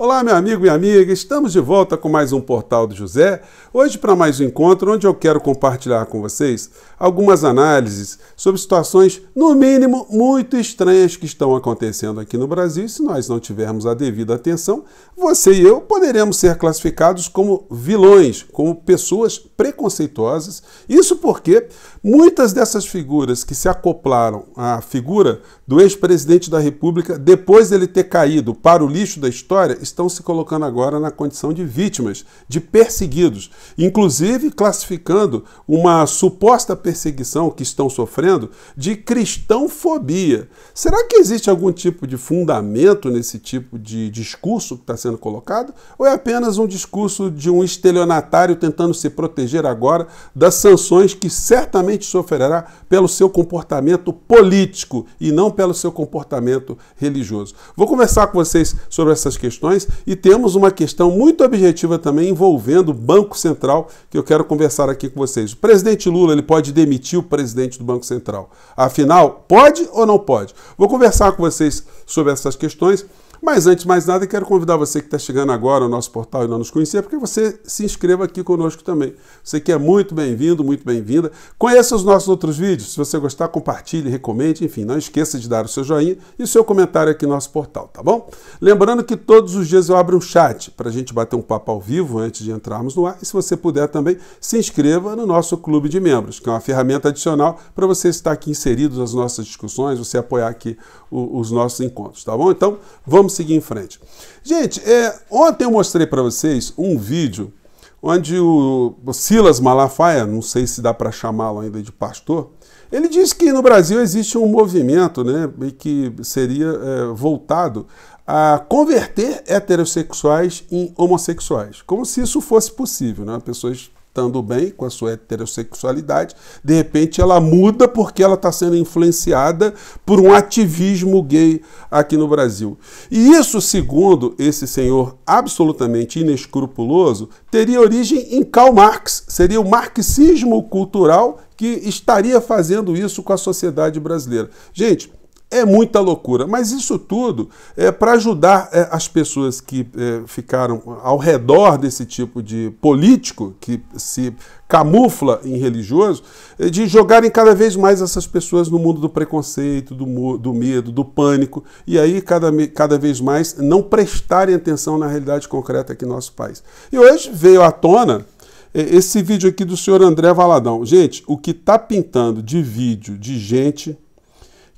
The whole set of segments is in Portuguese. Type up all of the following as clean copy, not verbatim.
Olá, meu amigo, minha amiga, estamos de volta com mais um Portal do José. Hoje para mais um encontro onde eu quero compartilhar com vocês algumas análises sobre situações, no mínimo, muito estranhas que estão acontecendo aqui no Brasil. E se nós não tivermos a devida atenção, você e eu poderemos ser classificados como vilões, como pessoas preconceituosas. Isso porque muitas dessas figuras que se acoplaram à figura do ex-presidente da República, depois dele ter caído para o lixo da história, estão se colocando agora na condição de vítimas, de perseguidos, inclusive classificando uma suposta perseguição que estão sofrendo de cristãofobia. Será que existe algum tipo de fundamento nesse tipo de discurso que está sendo colocado? Ou é apenas um discurso de um estelionatário tentando se proteger agora das sanções que certamente sofrerá pelo seu comportamento político e não pelo seu comportamento religioso? Vou conversar com vocês sobre essas questões e temos uma questão muito objetiva também envolvendo o Banco Central que eu quero conversar aqui com vocês. O presidente Lula, ele pode demitir o presidente do Banco Central. Afinal, pode ou não pode? Vou conversar com vocês sobre essas questões. Mas antes de mais nada, quero convidar você que está chegando agora ao nosso portal e não nos conhecia, porque você se inscreva aqui conosco também. Você que é muito bem-vindo, muito bem-vinda. Conheça os nossos outros vídeos. Se você gostar, compartilhe, recomende. Enfim, não esqueça de dar o seu joinha e o seu comentário aqui no nosso portal, tá bom? Lembrando que todos os dias eu abro um chat para a gente bater um papo ao vivo antes de entrarmos no ar. E se você puder também, se inscreva no nosso clube de membros, que é uma ferramenta adicional para você estar aqui inserido nas nossas discussões, você apoiar aqui os nossos encontros, tá bom? Então, vamos seguir em frente. Gente, ontem eu mostrei para vocês um vídeo onde o Silas Malafaia, não sei se dá para chamá-lo ainda de pastor, ele disse que no Brasil existe um movimento, né, que seria voltado a converter heterossexuais em homossexuais, como se isso fosse possível, né? Pessoas estando bem com a sua heterossexualidade, de repente ela muda porque ela está sendo influenciada por um ativismo gay aqui no Brasil. E isso, segundo esse senhor absolutamente inescrupuloso, teria origem em Karl Marx, seria o marxismo cultural que estaria fazendo isso com a sociedade brasileira. Gente, é muita loucura, mas isso tudo é para ajudar as pessoas que ficaram ao redor desse tipo de político que se camufla em religioso, de jogarem cada vez mais essas pessoas no mundo do preconceito, do medo, do pânico, e aí cada vez mais não prestarem atenção na realidade concreta aqui no nosso país. E hoje veio à tona esse vídeo aqui do senhor André Valadão. Gente, o que está pintando de vídeo de gente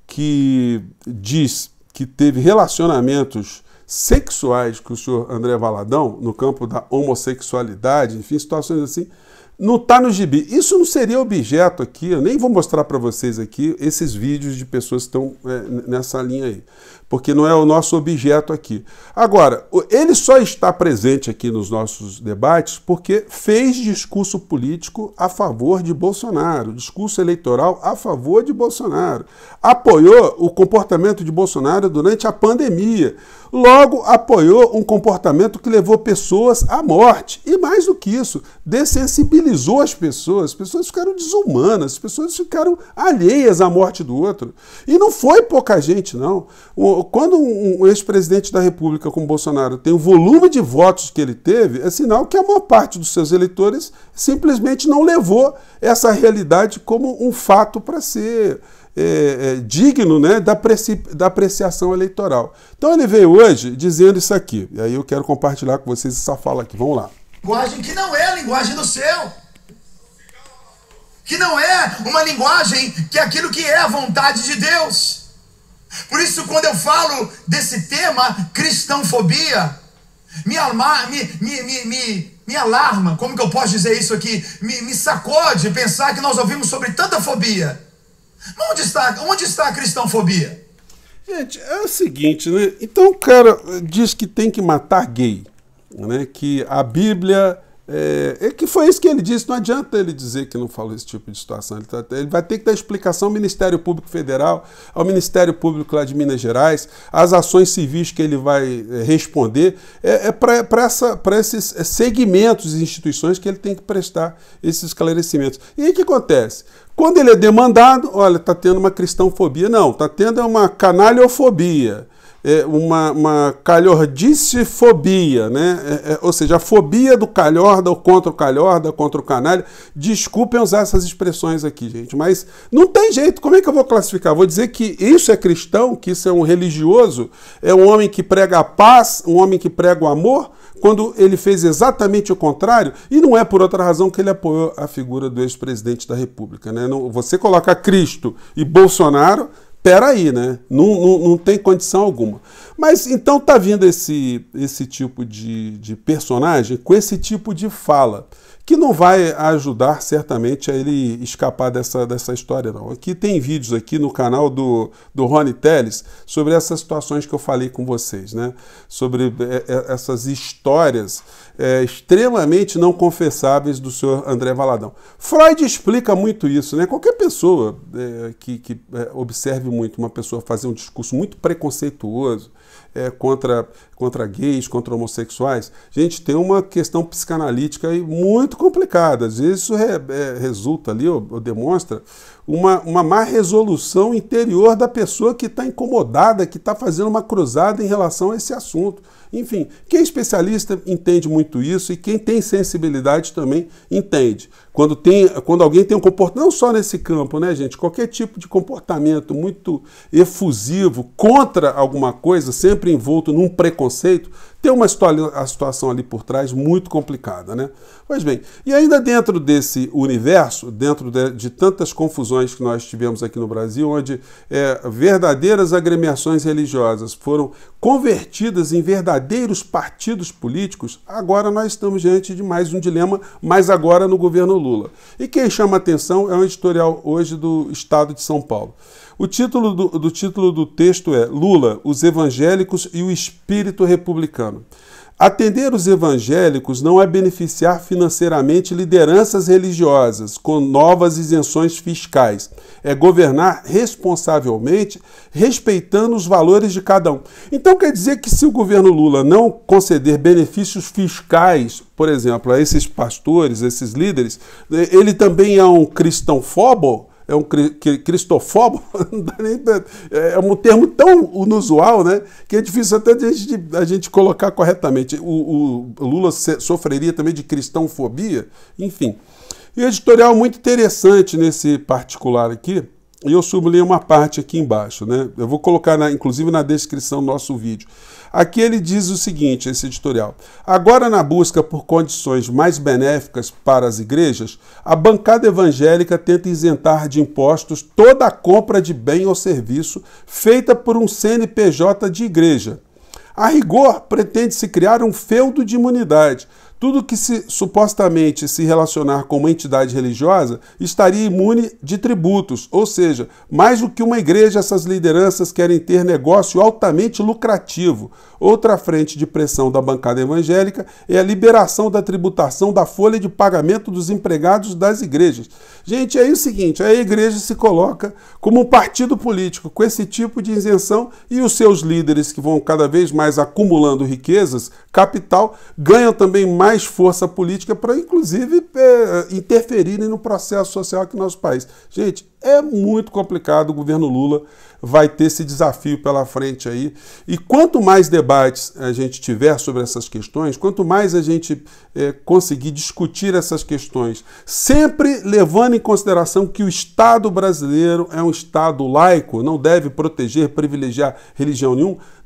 que diz que teve relacionamentos sexuais com o senhor André Valadão, no campo da homossexualidade, enfim, situações assim, não está no gibi. Isso não seria objeto aqui, eu nem vou mostrar para vocês aqui esses vídeos de pessoas que estão nessa linha aí, porque não é o nosso objeto aqui. Agora, ele só está presente aqui nos nossos debates porque fez discurso político a favor de Bolsonaro, discurso eleitoral a favor de Bolsonaro, apoiou o comportamento de Bolsonaro durante a pandemia, logo apoiou um comportamento que levou pessoas à morte, e mais do que isso, dessensibilizou as pessoas ficaram desumanas, as pessoas ficaram alheias à morte do outro. E não foi pouca gente, não. Quando um ex-presidente da República como Bolsonaro tem o volume de votos que ele teve, é sinal que a maior parte dos seus eleitores simplesmente não levou essa realidade como um fato para ser digno, né, da apreciação eleitoral. Então ele veio hoje dizendo isso aqui, e aí eu quero compartilhar com vocês essa fala aqui. Vamos lá. Linguagem que não é a linguagem do céu, que não é uma linguagem que é aquilo que é a vontade de Deus. Por isso, quando eu falo desse tema, cristãofobia, me alarma, como que eu posso dizer isso aqui? Me sacode pensar que nós ouvimos sobre tanta fobia. Onde está a cristãofobia? Gente, é o seguinte, né? Então o cara diz que tem que matar gay, né? Que a Bíblia... que foi isso que ele disse, não adianta ele dizer que não falou esse tipo de situação. Ele vai ter que dar explicação ao Ministério Público Federal, ao Ministério Público lá de Minas Gerais, às ações civis que ele vai responder, para esses segmentos e instituições que ele tem que prestar esses esclarecimentos. E aí o que acontece? Quando ele é demandado, olha, está tendo uma cristãofobia. Não, está tendo uma canalhofobia. uma calhordicifobia, né? Ou seja, a fobia do calhorda ou contra o calhorda, contra o canalha. Desculpem usar essas expressões aqui, gente, mas não tem jeito. Como é que eu vou classificar? Vou dizer que isso é cristão, que isso é um religioso, é um homem que prega a paz, um homem que prega o amor, quando ele fez exatamente o contrário, e não é por outra razão que ele apoiou a figura do ex-presidente da República, né? Você coloca Cristo e Bolsonaro, peraí, né? Não tem condição alguma. Mas então tá vindo esse tipo de personagem com esse tipo de fala, que não vai ajudar certamente a ele escapar dessa história, não. Aqui tem vídeos aqui no canal do Rony Telles sobre essas situações que eu falei com vocês, né? Sobre essas histórias extremamente não confessáveis do senhor André Valadão. Freud explica muito isso, né? Qualquer pessoa que observe muito uma pessoa fazer um discurso muito preconceituoso contra gays, contra homossexuais, gente, tem uma questão psicanalítica aí muito complicada. Às vezes isso resulta ali, ou demonstra, uma má resolução interior da pessoa que está incomodada, que está fazendo uma cruzada em relação a esse assunto. Enfim, quem é especialista entende muito isso e quem tem sensibilidade também entende. Quando alguém tem um comportamento, não só nesse campo, né, gente? Qualquer tipo de comportamento muito efusivo contra alguma coisa, sempre envolto num preconceito, tem a situação ali por trás muito complicada, né? Pois bem, e ainda dentro desse universo, dentro de tantas confusões que nós tivemos aqui no Brasil, onde verdadeiras agremiações religiosas foram convertidas em verdadeiros partidos políticos, agora nós estamos diante de mais um dilema, mas agora no governo Lula. E quem chama atenção é um editorial hoje do Estado de São Paulo. O título do texto é Lula, os evangélicos e o espírito republicano. Atender os evangélicos não é beneficiar financeiramente lideranças religiosas com novas isenções fiscais. É governar responsavelmente, respeitando os valores de cada um. Então quer dizer que se o governo Lula não conceder benefícios fiscais, por exemplo, a esses pastores, esses líderes, ele também é um cristãofobo? É um cristofobo? É um termo tão inusual, né, que é difícil até a gente colocar corretamente. O Lula sofreria também de cristãofobia? Enfim. E editorial muito interessante nesse particular aqui, e eu sublinhei uma parte aqui embaixo, né? Eu vou colocar, inclusive, na descrição do nosso vídeo. Aqui ele diz o seguinte, esse editorial. Agora, na busca por condições mais benéficas para as igrejas, a bancada evangélica tenta isentar de impostos toda a compra de bem ou serviço feita por um CNPJ de igreja. A rigor, pretende-se criar um feudo de imunidade. Tudo que supostamente se relacionar com uma entidade religiosa estaria imune de tributos, ou seja, mais do que uma igreja, essas lideranças querem ter negócio altamente lucrativo. Outra frente de pressão da bancada evangélica é a liberação da tributação da folha de pagamento dos empregados das igrejas. Gente, é o seguinte, a igreja se coloca como um partido político com esse tipo de isenção e os seus líderes, que vão cada vez mais acumulando riquezas, capital, ganham também mais força política para, inclusive, interferirem no processo social aqui no nosso país. Gente, é muito complicado, o governo Lula vai ter esse desafio pela frente aí. E quanto mais debates a gente tiver sobre essas questões, quanto mais a gente conseguir discutir essas questões, sempre levando em consideração que o Estado brasileiro é um Estado laico, não deve proteger, privilegiar religião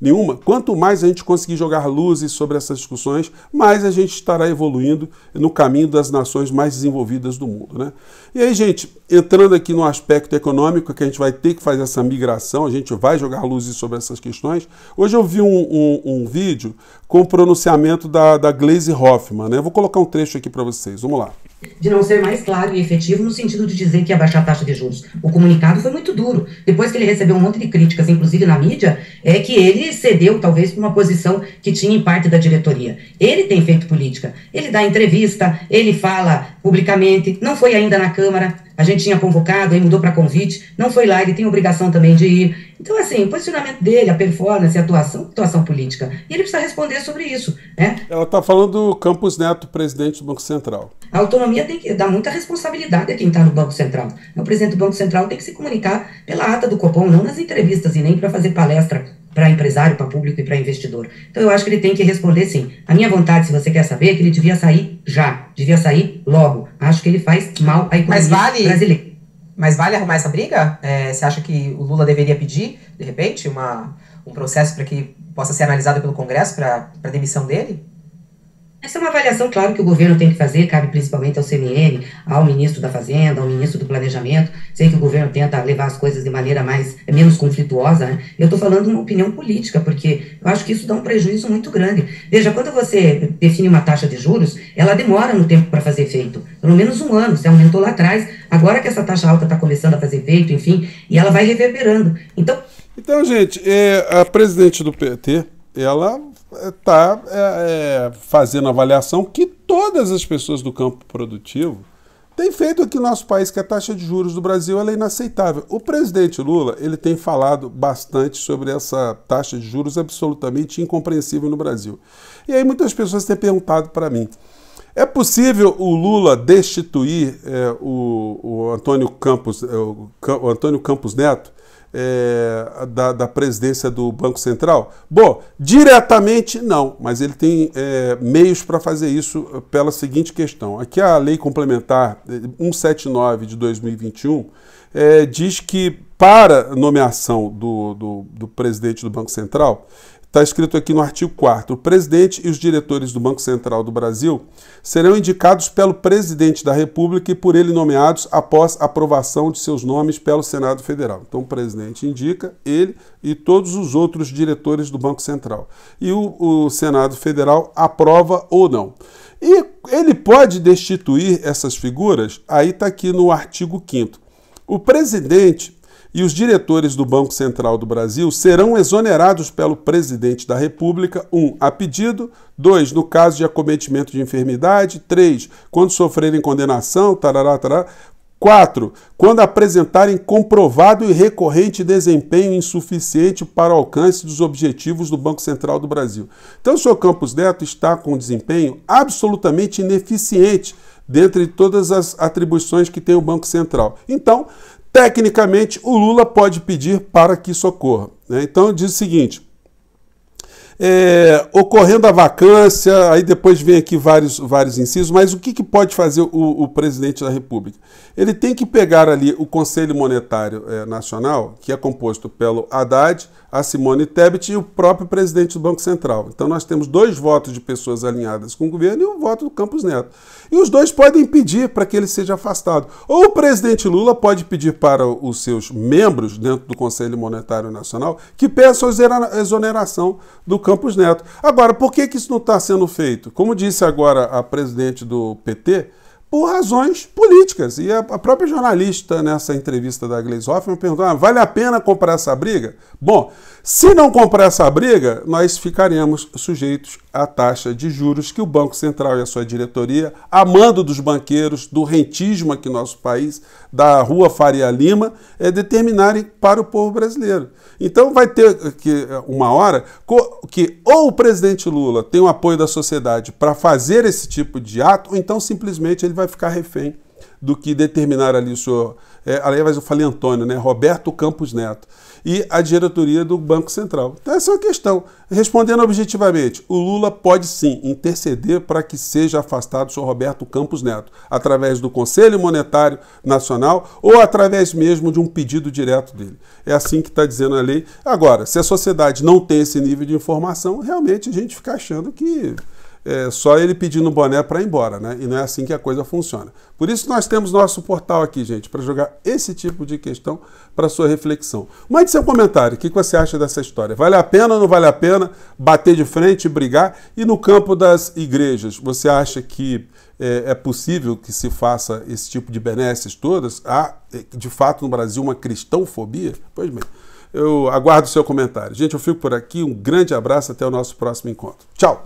nenhuma, quanto mais a gente conseguir jogar luzes sobre essas discussões, mais a gente estará evoluindo no caminho das nações mais desenvolvidas do mundo, né? E aí, gente, entrando aqui no aspecto econômico, que a gente vai ter que fazer essa migração, a gente vai jogar luzes sobre essas questões. Hoje eu vi um vídeo com o pronunciamento da Gleisi Hoffmann, né? Eu vou colocar um trecho aqui para vocês, vamos lá. De não ser mais claro e efetivo no sentido de dizer que ia baixar a taxa de juros. O comunicado foi muito duro. Depois que ele recebeu um monte de críticas, inclusive na mídia, é que ele cedeu talvez para uma posição que tinha em parte da diretoria. Ele tem feito política. Ele dá entrevista, ele fala publicamente, não foi ainda na Câmara, a gente tinha convocado, aí mudou para convite, não foi lá, ele tem obrigação também de ir. Então, assim, o posicionamento dele, a performance, a atuação política. E ele precisa responder sobre isso, né? Ela está falando do Campos Neto, presidente do Banco Central. A autonomia tem que dar muita responsabilidade a quem está no Banco Central. O presidente do Banco Central tem que se comunicar pela ata do Copom, não nas entrevistas e nem para fazer palestra para empresário, para público e para investidor. Então eu acho que ele tem que responder sim. A minha vontade, se você quer saber, é que ele devia sair já, devia sair logo. Acho que ele faz mal à economia brasileira. Mas vale arrumar essa briga? Você acha que o Lula deveria pedir, de repente, um processo para que possa ser analisado pelo Congresso para a demissão dele? Essa é uma avaliação, claro, que o governo tem que fazer, cabe principalmente ao CMN, ao ministro da Fazenda, ao ministro do Planejamento. Sei que o governo tenta levar as coisas de maneira menos conflituosa, né? Eu estou falando uma opinião política, porque eu acho que isso dá um prejuízo muito grande. Veja, quando você define uma taxa de juros, ela demora no tempo para fazer efeito. Pelo menos um ano, você aumentou lá atrás, agora que essa taxa alta está começando a fazer efeito, enfim, e ela vai reverberando. Então, gente, a presidente do PT, ela está fazendo a avaliação que todas as pessoas do campo produtivo têm feito aqui no nosso país, que a taxa de juros do Brasil ela é inaceitável. O presidente Lula ele tem falado bastante sobre essa taxa de juros absolutamente incompreensível no Brasil. E aí muitas pessoas têm perguntado para mim, é possível o Lula destituir o Antônio Campos Neto da presidência do Banco Central? Bom, diretamente não, mas ele tem meios para fazer isso pela seguinte questão. Aqui a Lei Complementar 179 de 2021 diz que para nomeação do presidente do Banco Central, está escrito aqui no artigo 4º, o presidente e os diretores do Banco Central do Brasil serão indicados pelo presidente da República e por ele nomeados após aprovação de seus nomes pelo Senado Federal. Então o presidente indica ele e todos os outros diretores do Banco Central. E o Senado Federal aprova ou não. E ele pode destituir essas figuras, aí está aqui no artigo 5º. O presidente e os diretores do Banco Central do Brasil serão exonerados pelo presidente da República, 1. A pedido, 2. No caso de acometimento de enfermidade, 3. Quando sofrerem condenação, tarará, tarará. 4. Quando apresentarem comprovado e recorrente desempenho insuficiente para o alcance dos objetivos do Banco Central do Brasil. Então, o senhor Campos Neto está com um desempenho absolutamente ineficiente dentre todas as atribuições que tem o Banco Central. Então, tecnicamente, o Lula pode pedir para que isso ocorra, né? Então, diz o seguinte, ocorrendo a vacância, aí depois vem aqui vários incisos, mas o que pode fazer o presidente da República? Ele tem que pegar ali o Conselho Monetário Nacional, que é composto pelo Haddad, a Simone Tebet e o próprio presidente do Banco Central. Então nós temos 2 votos de pessoas alinhadas com o governo e um voto do Campos Neto. E os 2 podem pedir para que ele seja afastado. Ou o presidente Lula pode pedir para os seus membros dentro do Conselho Monetário Nacional que peçam a exoneração do Campos Neto. Agora, por que isso não está sendo feito? Como disse agora a presidente do PT, por razões políticas. E a própria jornalista, nessa entrevista da Gleisi Hoffmann, perguntou, vale a pena comprar essa briga? Bom, se não comprar essa briga, nós ficaremos sujeitos à taxa de juros que o Banco Central e a sua diretoria, a mando dos banqueiros, do rentismo aqui no nosso país, da Rua Faria Lima, determinarem para o povo brasileiro. Então vai ter uma hora que ou o presidente Lula tem o apoio da sociedade para fazer esse tipo de ato, ou então simplesmente ele vai ficar refém do que determinar ali o senhor, aliás eu falei Antônio, né, Roberto Campos Neto, e a diretoria do Banco Central. Então essa é uma questão. Respondendo objetivamente, o Lula pode sim interceder para que seja afastado o senhor Roberto Campos Neto, através do Conselho Monetário Nacional ou através mesmo de um pedido direto dele. É assim que está dizendo a lei. Agora, se a sociedade não tem esse nível de informação, realmente a gente fica achando que só ele pedindo boné para ir embora, né? E não é assim que a coisa funciona. Por isso nós temos nosso portal aqui, gente, para jogar esse tipo de questão para sua reflexão. Mande seu comentário, o que você acha dessa história? Vale a pena ou não vale a pena bater de frente e brigar? E no campo das igrejas, você acha que é possível que se faça esse tipo de benesses todas? Há, de fato, no Brasil, uma cristãofobia? Pois bem, eu aguardo o seu comentário. Gente, eu fico por aqui, um grande abraço, até o nosso próximo encontro. Tchau!